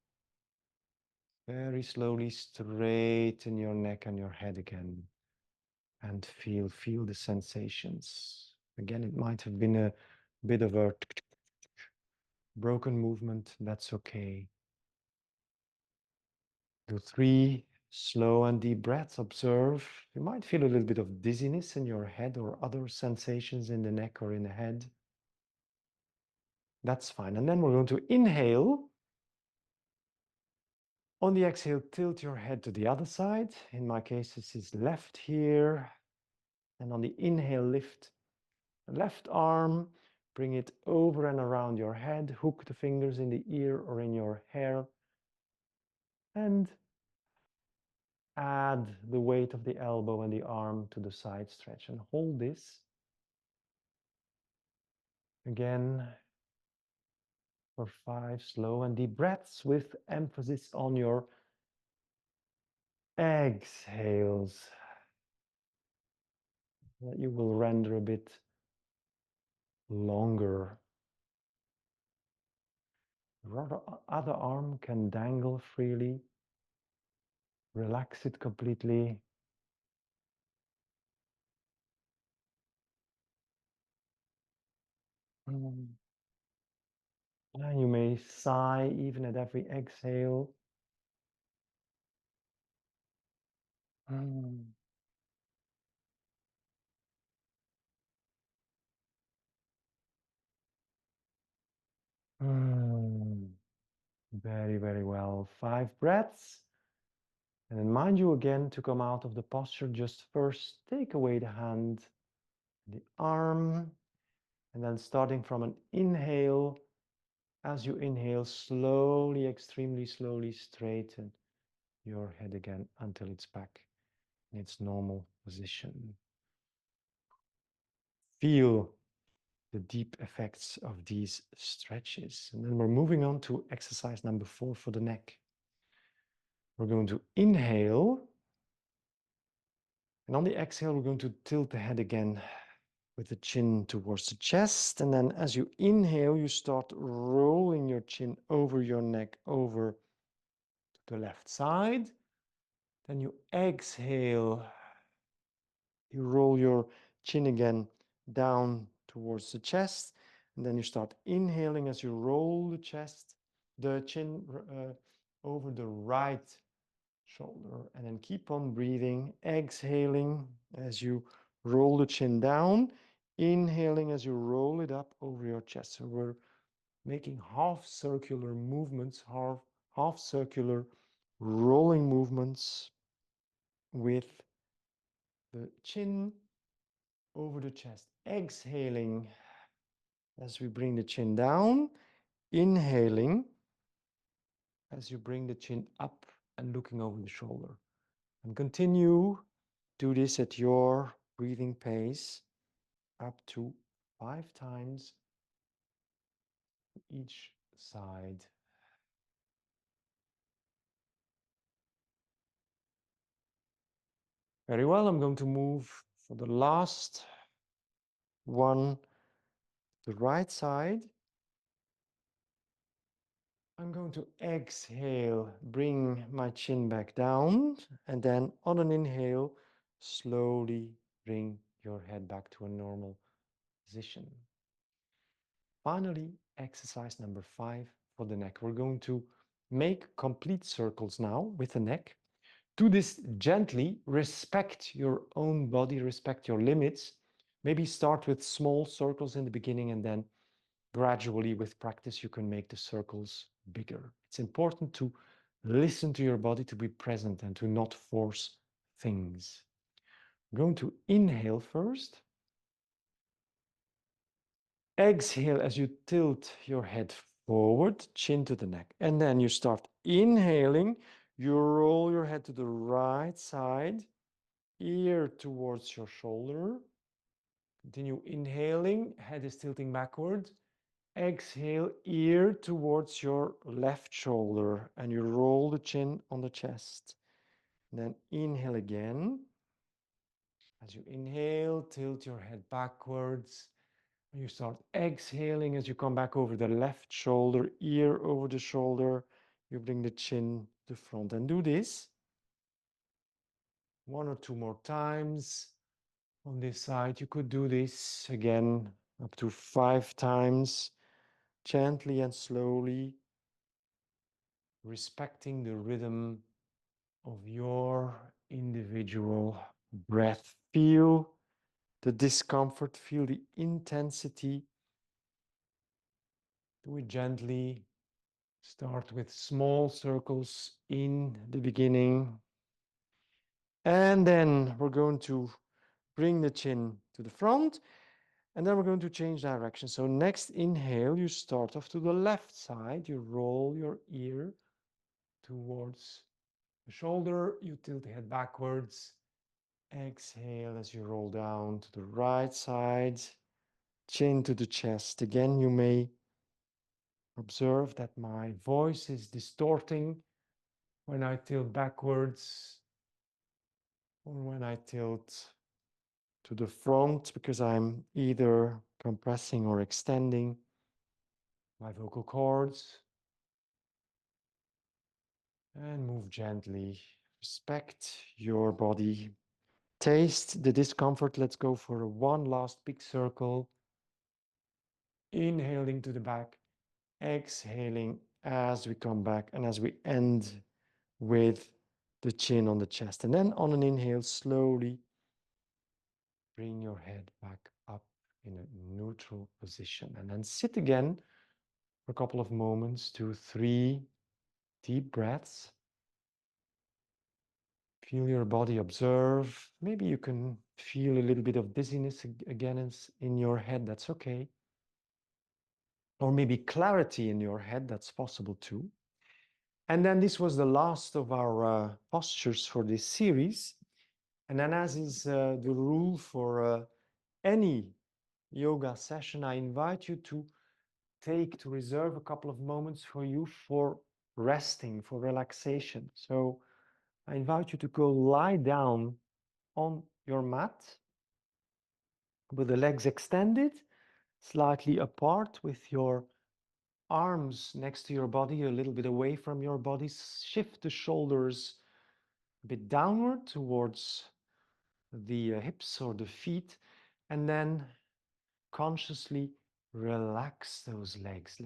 A: very slowly straighten your neck and your head again. And feel the sensations. Again, it might have been a bit of a broken movement. That's okay. Do 3 slow and deep breaths. Observe. You might feel a little bit of dizziness in your head or other sensations in the neck or in the head. That's fine. And then we're going to inhale. On the exhale, tilt your head to the other side. In my case, this is left here. And on the inhale, lift the left arm, bring it over and around your head, hook the fingers in the ear or in your hair, and add the weight of the elbow and the arm to the side stretch. And hold this again for 5 slow and deep breaths with emphasis on your exhales that you will render a bit longer. The other arm can dangle freely. Relax it completely. And you may sigh even at every exhale. Mm. Mm. Very, very well. 5 breaths. And then mind you again to come out of the posture, just first take away the hand, the arm, and then starting from an inhale, as you inhale, slowly, extremely slowly straighten your head again until it's back in its normal position. Feel the deep effects of these stretches. And then we're moving on to exercise number 4 for the neck. We're going to inhale. And on the exhale, we're going to tilt the head again with the chin towards the chest. And then as you inhale, you start rolling your chin over your neck, over to the left side. Then you exhale. You roll your chin again down towards the chest. And then you start inhaling as you roll the chin over the right shoulder. And then keep on breathing, exhaling as you roll the chin down, inhaling as you roll it up over your chest. So we're making half circular movements, half circular rolling movements with the chin over the chest. Exhaling as we bring the chin down, inhaling as you bring the chin up and looking over the shoulder. And continue, do this at your breathing pace up to 5 times each side. Very well, I'm going to move for the last one, the right side. I'm going to exhale, bring my chin back down, and then on an inhale, slowly bring your head back to a normal position. Finally, exercise number 5 for the neck. We're going to make complete circles now with the neck. Do this gently, respect your own body, respect your limits. Maybe start with small circles in the beginning and then gradually with practice you can make the circles bigger. It's important to listen to your body, to be present and to not force things. I'm going to inhale first. Exhale as you tilt your head forward, chin to the neck. And then you start inhaling, You roll your head to the right side, ear towards your shoulder. Continue inhaling, head is tilting backward. Exhale, ear towards your left shoulder, and you roll the chin on the chest. Then inhale again. As you inhale, tilt your head backwards. And you start exhaling as you come back over the left shoulder, ear over the shoulder. You bring the chin to front and do this one or two more times. On this side, you could do this again up to 5 times, gently and slowly, respecting the rhythm of your individual breath. Feel the discomfort, feel the intensity. Do it gently. Start with small circles in the beginning. And then we're going to bring the chin to the front. And then we're going to change direction. So next inhale, you start off to the left side. You roll your ear towards the shoulder. You tilt the head backwards. Exhale as you roll down to the right side. Chin to the chest. Again, you may observe that my voice is distorting when I tilt backwards or when I tilt to the front because I'm either compressing or extending my vocal cords. And move gently. Respect your body. Taste the discomfort. Let's go for one last big circle. Inhaling to the back, exhaling as we come back and as we end with the chin on the chest. And then on an inhale, slowly bring your head back up in a neutral position. And then sit again for a couple of moments, 2, 3 deep breaths. Feel your body, observe. Maybe you can feel a little bit of dizziness again in your head. That's okay. Or maybe clarity in your head. That's possible too. And then this was the last of our postures for this series. And then, as is the rule for any yoga session, I invite you to reserve a couple of moments for you for resting, for relaxation. So I invite you to go lie down on your mat with the legs extended, slightly apart, with your arms next to your body, a little bit away from your body. Shift the shoulders a bit downward towards the hips or the feet, and then consciously relax those legs.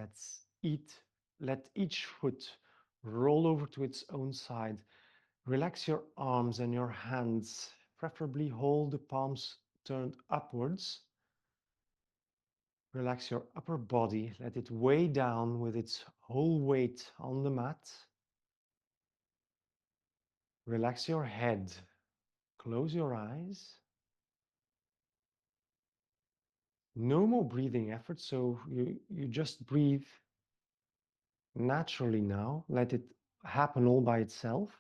A: Let each foot roll over to its own side. Relax your arms and your hands. Preferably hold the palms turned upwards. Relax your upper body. Let it weigh down with its whole weight on the mat. Relax your head. Close your eyes. No more breathing effort, so you just breathe naturally now. Let it happen all by itself.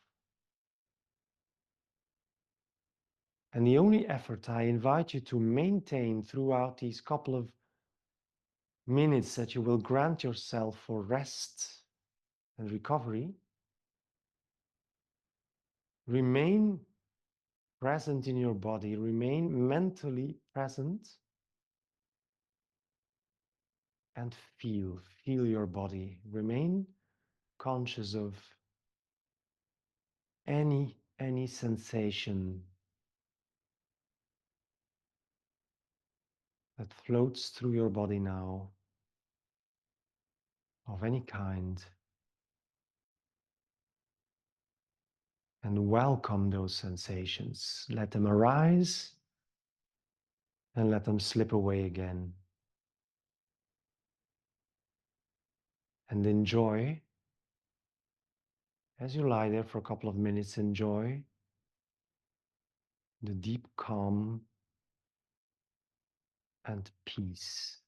A: And the only effort I invite you to maintain throughout these couple of minutes that you will grant yourself for rest and recovery, remain present in your body, remain mentally present, and feel your body. Remain conscious of any sensation that floats through your body now, of any kind, and welcome those sensations. Let them arise and let them slip away again. And enjoy, as you lie there for a couple of minutes, enjoy the deep calm and peace.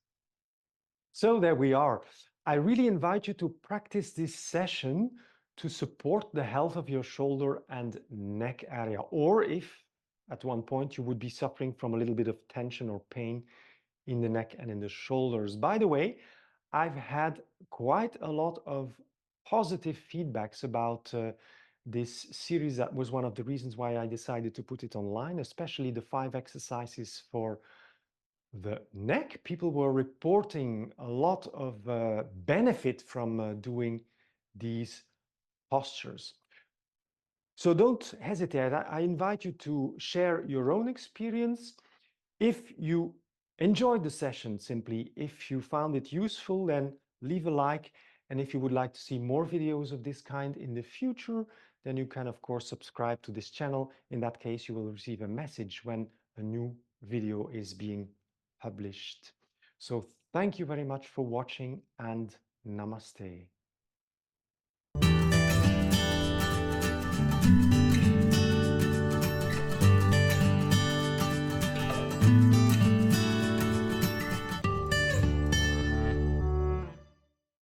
A: So there we are. I really invite you to practice this session to support the health of your shoulder and neck area, or if at one point you would be suffering from a little bit of tension or pain in the neck and in the shoulders. By the way, I've had quite a lot of positive feedbacks about this series. That was one of the reasons why I decided to put it online, especially the 5 exercises for the neck. People were reporting a lot of benefit from doing these postures. So don't hesitate. I invite you to share your own experience. If you enjoyed the session, simply, if you found it useful, then leave a like. And if you would like to see more videos of this kind in the future, then you can, of course, subscribe to this channel. In that case, you will receive a message when a new video is being published. So thank you very much for watching, and namaste.